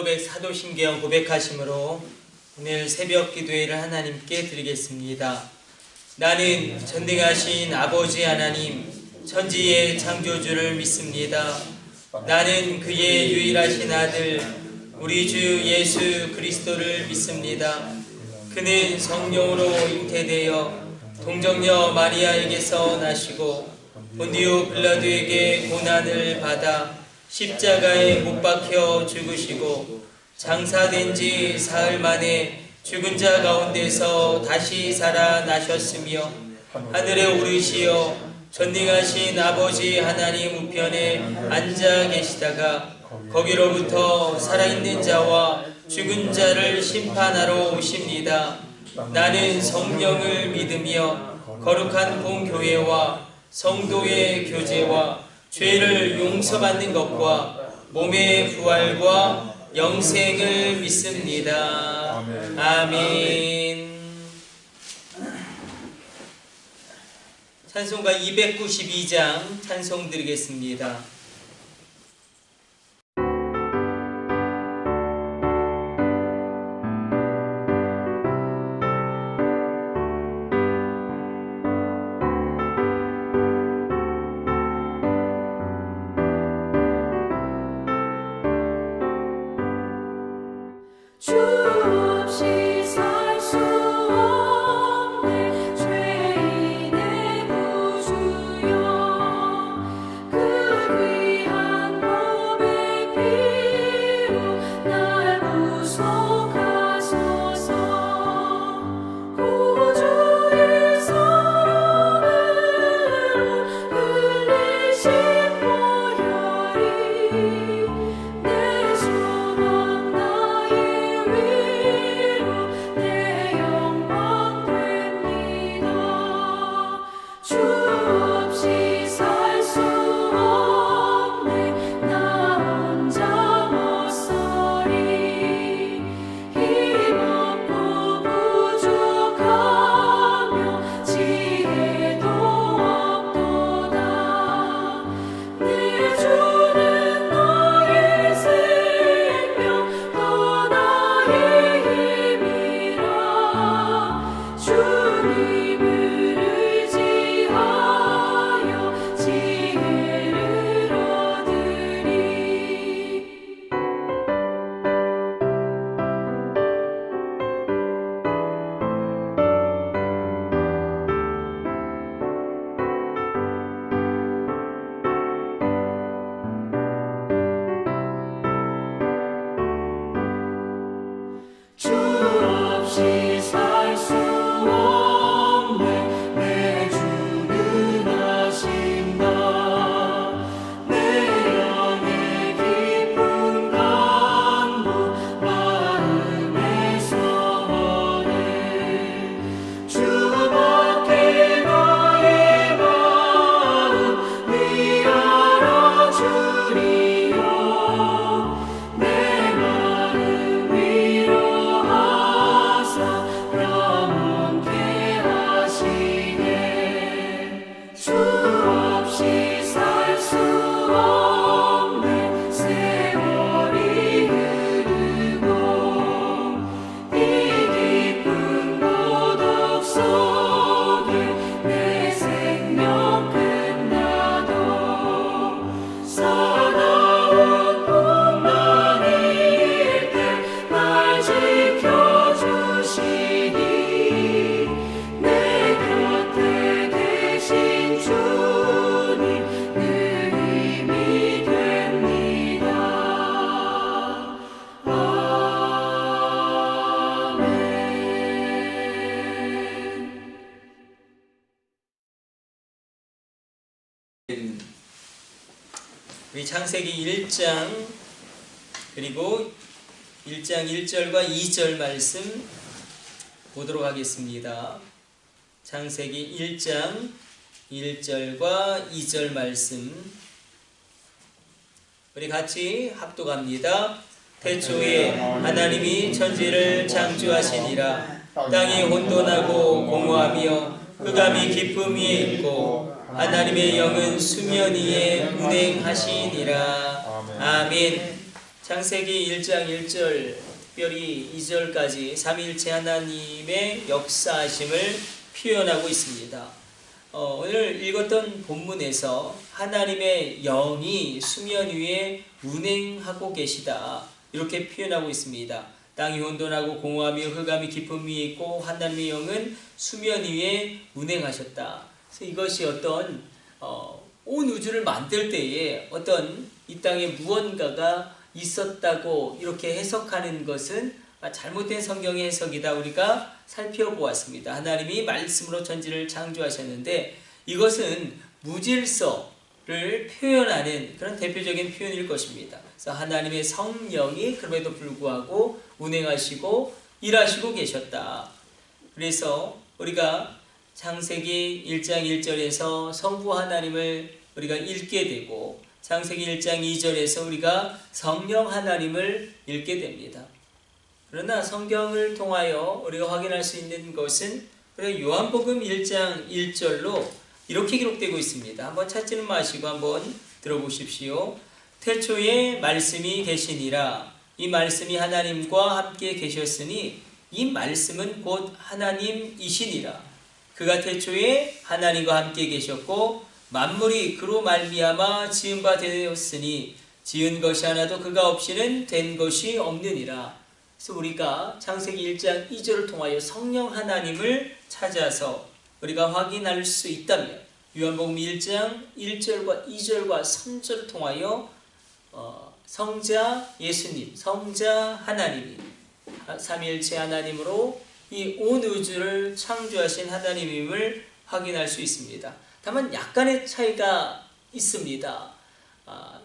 고백 사도신경 고백하심으로 오늘 새벽 기도회를 하나님께 드리겠습니다. 나는 전능하신 아버지 하나님 천지의 창조주를 믿습니다. 나는 그의 유일하신 아들 우리 주 예수 그리스도를 믿습니다. 그는 성령으로 잉태되어 동정녀 마리아에게서 나시고 본디오 빌라도에게 고난을 받아 십자가에 못 박혀 죽으시고 장사된 지 사흘 만에 죽은 자 가운데서 다시 살아나셨으며 하늘에 오르시어 전능하신 아버지 하나님 우편에 앉아 계시다가 거기로부터 살아있는 자와 죽은 자를 심판하러 오십니다. 나는 성령을 믿으며 거룩한 공교회와 성도의 교제와 죄를 용서받는 것과 몸의 부활과 영생을 믿습니다. 아멘. 찬송가 292장 찬송 드리겠습니다. 주 없이 살 수 없네 죄인의 구주여 그 귀한 몸의 피로 날 구속하소서 구주의 사랑으로 흘리신 보혈이 내 소망 나의 위로 내 영광 됩니다. 주 없이 살 수 없네 나 혼자 못 서리 힘없고 부족하며 지혜도 없도다. 내 주는 나의 생명 또 나의 힘이라 주님을 의지하여 지혜를 얻으리. 주 없이 살 수 없네 내 주는 아신다. 내 영의 깊은 간구 마음의 소원을 주밖에 나의 마음 위하여 주리요. 내 마음 위로하사 영원케 하시네. 주 없이 살 수 없네 세월이 흐르고 이 깊은 고독 속에 내 생명 끝나도 사나운 풍랑일 때 날 지켜주시니 내 곁에 계신 주님 늘 힘이 됩니다. 아멘. 우리 창세기 1장 그리고 1장 1절과 2절 말씀 보도록 하겠습니다. 창세기 1장 1절과 2절 말씀 우리 같이 합독합니다. 태초에 하나님이 천지를 창조하시니라. 땅이 혼돈하고 공허하며 흑암이 깊음 위에 있고 하나님의 영은 수면 위에 운행하시니라. 아멘. 창세기 1장 1절 특별히 2절까지 삼위일체 하나님의 역사하심을 표현하고 있습니다. 오늘 읽었던 본문에서 하나님의 영이 수면 위에 운행하고 계시다 이렇게 표현하고 있습니다. 땅이 혼돈하고 공허하며 흑암이 깊음 위에 있고 하나님의 영은 수면 위에 운행하셨다. 그래서 이것이 어떤 온 우주를 만들 때에 어떤 이 땅에 무언가가 있었다고 이렇게 해석하는 것은 잘못된 성경의 해석이다 우리가 살펴보았습니다. 하나님이 말씀으로 천지를 창조하셨는데 이것은 무질서를 표현하는 그런 대표적인 표현일 것입니다. 그래서 하나님의 성령이 그럼에도 불구하고 운행하시고 일하시고 계셨다. 그래서 우리가 창세기 1장 1절에서 성부 하나님을 우리가 읽게 되고 창세기 1장 2절에서 우리가 성령 하나님을 읽게 됩니다. 그러나 성경을 통하여 우리가 확인할 수 있는 것은 요한복음 1장 1절로 이렇게 기록되고 있습니다. 한번 찾지는 마시고 한번 들어보십시오. 태초에 말씀이 계시니라. 이 말씀이 하나님과 함께 계셨으니 이 말씀은 곧 하나님이시니라. 그가 태초에 하나님과 함께 계셨고 만물이 그로 말미암아 지은 바 되었으니 지은 것이 하나도 그가 없이는 된 것이 없느니라. 그래서 우리가 창세기 1장 2절을 통하여 성령 하나님을 찾아서 우리가 확인할 수 있다면 요한복음 1장 1절과 2절과 3절을 통하여 성자 예수님, 성자 하나님이 삼위일체 하나님으로 이 온 우주를 창조하신 하나님임을 확인할 수 있습니다. 다만 약간의 차이가 있습니다.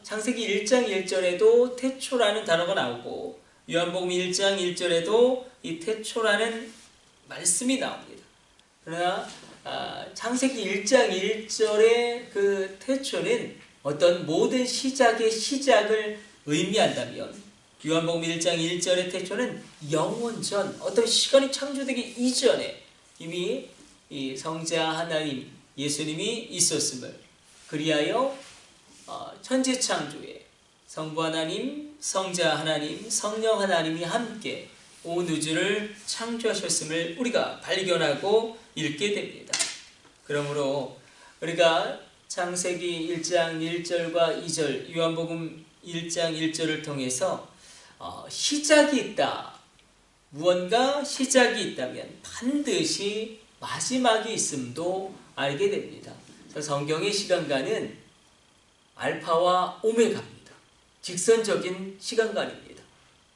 창세기 1장 1절에도 태초라는 단어가 나오고 요한복음 1장 1절에도 이 태초라는 말씀이 나옵니다. 그러나 창세기 1장 1절의 그 태초는 어떤 모든 시작의 시작을 의미한다면 요한복음 1장 1절의 태초는 영원전 어떤 시간이 창조되기 이전에 이미 이 성자 하나님 예수님이 있었음을 그리하여 천지 창조에 성부 하나님, 성자 하나님, 성령 하나님이 함께 온 우주를 창조하셨음을 우리가 발견하고 읽게 됩니다. 그러므로 우리가 창세기 1장 1절과 2절, 요한복음 1장 1절을 통해서 시작이 있다. 무언가 시작이 있다면 반드시 마지막이 있음도 알게 됩니다. 성경의 시간관은 알파와 오메가입니다. 직선적인 시간관입니다.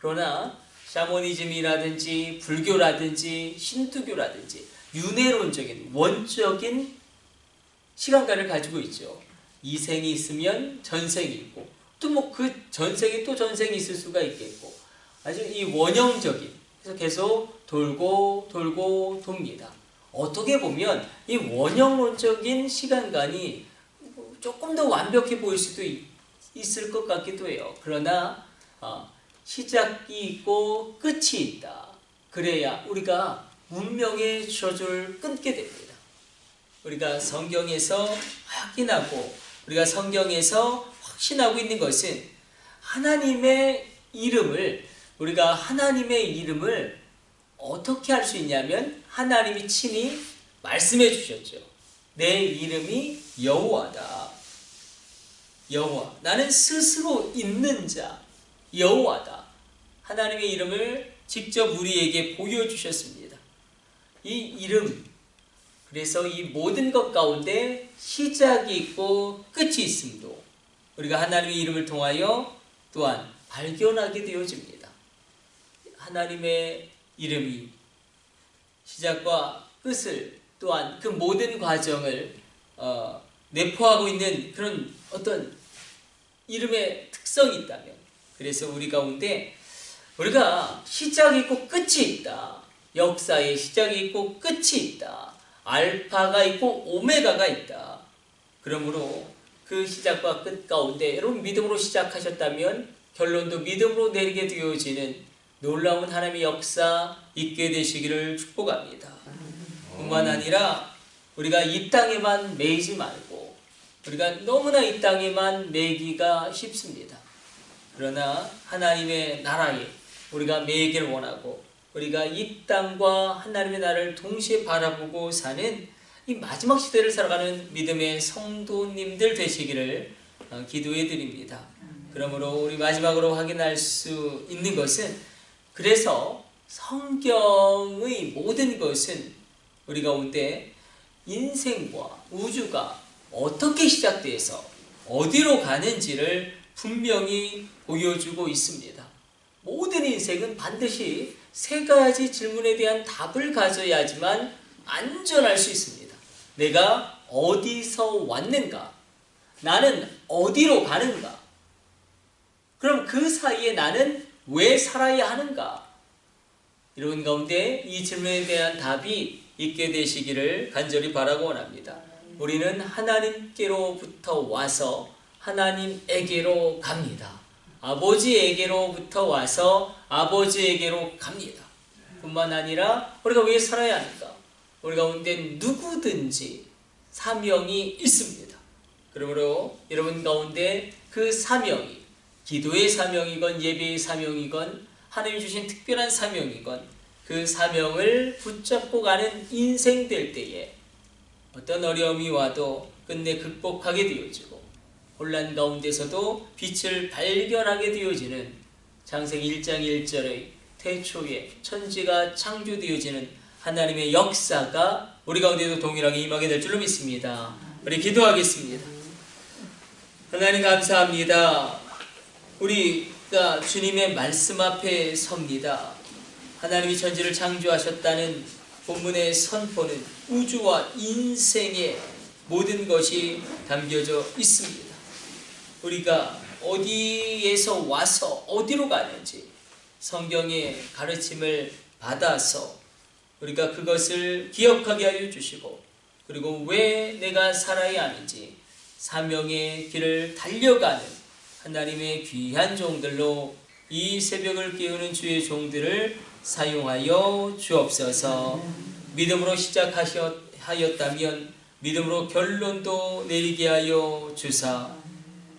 그러나 샤머니즘이라든지 불교라든지 신두교라든지 윤회론적인 원적인 시간관을 가지고 있죠. 이 생이 있으면 전생이 있고 또 뭐 그 전생이 또 전생이 있을 수가 있겠고 아주 이 원형적인 그래서 계속 돌고 돌고 돕니다. 어떻게 보면 이 원형론적인 시간관이 조금 더 완벽해 보일 수도 있을 것 같기도 해요. 그러나 시작이 있고 끝이 있다. 그래야 우리가 운명의 저절을 끊게 됩니다. 우리가 성경에서 확인하고 우리가 성경에서 확신하고 있는 것은 하나님의 이름을 우리가 하나님의 이름을 어떻게 할 수 있냐면 하나님이 친히 말씀해 주셨죠. 내 이름이 여호와다. 여호와. 나는 스스로 있는 자. 여호와다. 하나님의 이름을 직접 우리에게 보여주셨습니다. 이 이름, 그래서 이 모든 것 가운데 시작이 있고 끝이 있음도 우리가 하나님의 이름을 통하여 또한 발견하게 되어집니다. 하나님의 이름이 시작과 끝을 또한 그 모든 과정을 내포하고 있는 그런 어떤 이름의 특성이 있다면 그래서 우리 가운데 우리가 시작이 있고 끝이 있다. 역사에 시작이 있고 끝이 있다. 알파가 있고 오메가가 있다. 그러므로 그 시작과 끝 가운데 여러분 믿음으로 시작하셨다면 결론도 믿음으로 내리게 되어지는 놀라운 하나님의 역사 있게 되시기를 축복합니다. 뿐만 아니라 우리가 이 땅에만 매이지 말고 우리가 너무나 이 땅에만 매기가 쉽습니다. 그러나 하나님의 나라에 우리가 매이길 원하고 우리가 이 땅과 하나님의 나라를 동시에 바라보고 사는 이 마지막 시대를 살아가는 믿음의 성도님들 되시기를 기도해 드립니다. 그러므로 우리 마지막으로 확인할 수 있는 것은, 그래서 성경의 모든 것은 우리 가운데 인생과 우주가 어떻게 시작돼서 어디로 가는지를 분명히 보여주고 있습니다. 모든 인생은 반드시 세 가지 질문에 대한 답을 가져야지만 안전할 수 있습니다. 내가 어디서 왔는가? 나는 어디로 가는가? 그럼 그 사이에 나는 왜 살아야 하는가? 이런 가운데 이 질문에 대한 답이 있게 되시기를 간절히 바라고 원합니다. 우리는 하나님께로부터 와서 하나님에게로 갑니다. 아버지에게로부터 와서 아버지에게로 갑니다. 뿐만 아니라 우리가 왜 살아야 하는가? 우리 가운데 누구든지 사명이 있습니다. 그러므로 여러분 가운데 그 사명이 기도의 사명이건 예배의 사명이건 하나님이 주신 특별한 사명이건 그 사명을 붙잡고 가는 인생 될 때에 어떤 어려움이 와도 끝내 극복하게 되어지고 혼란 가운데서도 빛을 발견하게 되어지는 창세기 1장 1절의 태초에 천지가 창조되어지는 하나님의 역사가 우리 가운데도 동일하게 임하게 될 줄로 믿습니다. 우리 기도하겠습니다. 하나님 감사합니다. 우리가 주님의 말씀 앞에 섭니다. 하나님이 천지를 창조하셨다는 본문의 선포는 우주와 인생의 모든 것이 담겨져 있습니다. 우리가 어디에서 와서 어디로 가는지 성경의 가르침을 받아서 우리가 그것을 기억하게 하여 주시고, 그리고 왜 내가 살아야 하는지 사명의 길을 달려가는 하나님의 귀한 종들로 이 새벽을 깨우는 주의 종들을 사용하여 주옵소서. 믿음으로 시작하였다면 믿음으로 결론도 내리게 하여 주사,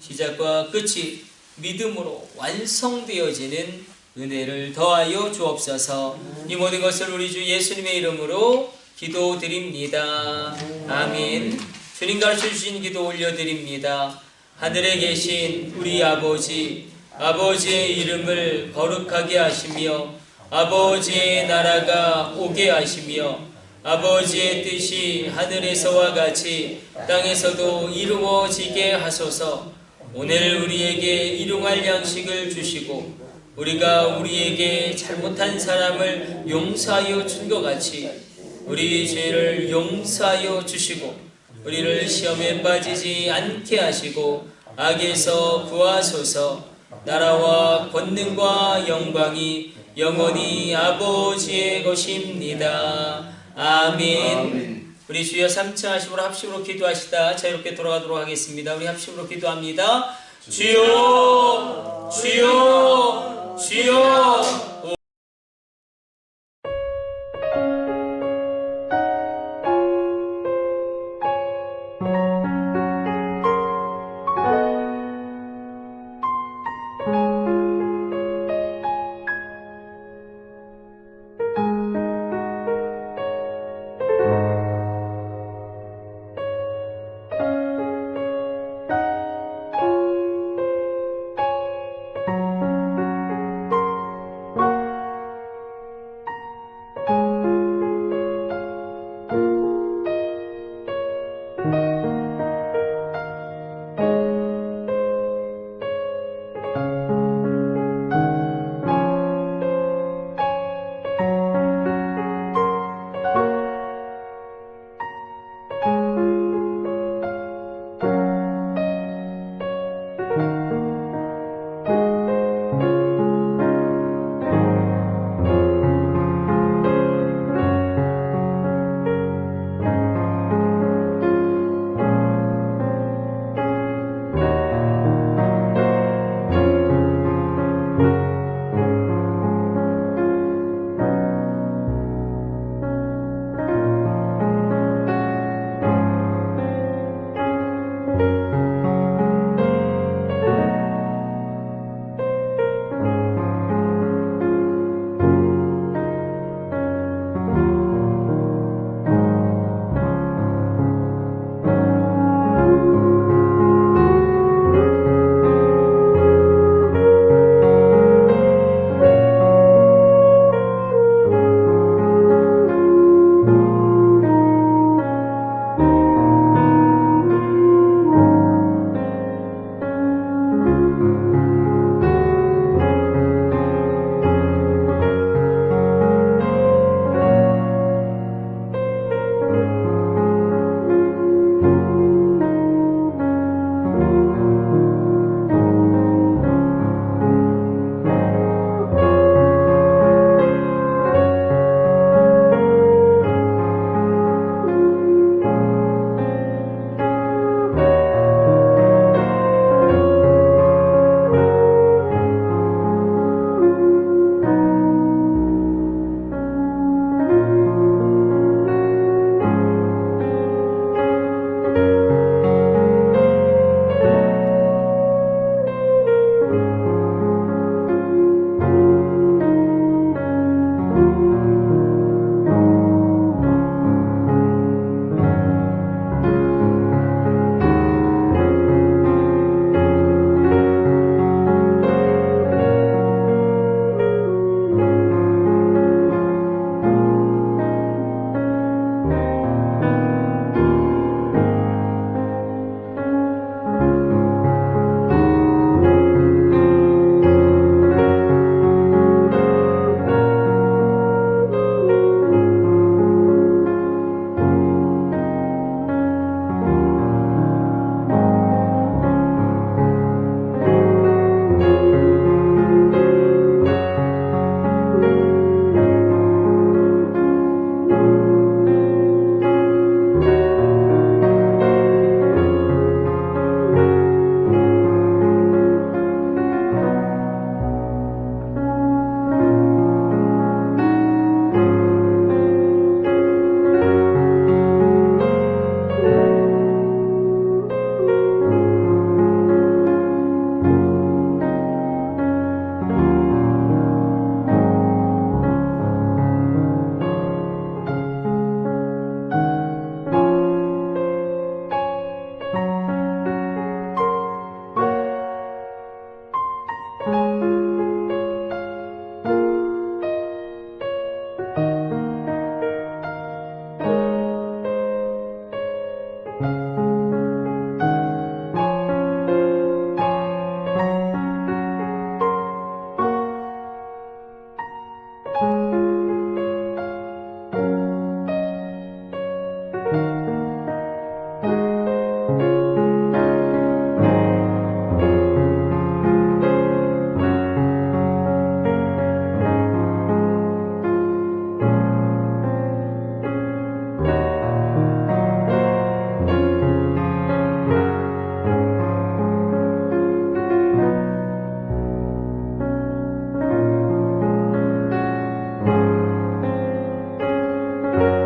시작과 끝이 믿음으로 완성되어지는 은혜를 더하여 주옵소서. 이 모든 것을 우리 주 예수님의 이름으로 기도드립니다. 아멘. 주님 가르쳐 주신 기도 올려드립니다. 하늘에 계신 우리 아버지, 아버지의 이름을 거룩하게 하시며 아버지의 나라가 오게 하시며 아버지의 뜻이 하늘에서와 같이 땅에서도 이루어지게 하소서. 오늘 우리에게 일용할 양식을 주시고 우리가 우리에게 잘못한 사람을 용서하여 준 것 같이 우리 죄를 용서하여 주시고 우리를 시험에 빠지지 않게 하시고 악에서 구하소서. 나라와 권능과 영광이 영원히 아버지의 것입니다. 아멘. 우리 주여 3차 하심으로 합심으로 기도하시다 자유롭게 돌아가도록 하겠습니다. 우리 합심으로 기도합니다. 주여, 주여, 주여. 주님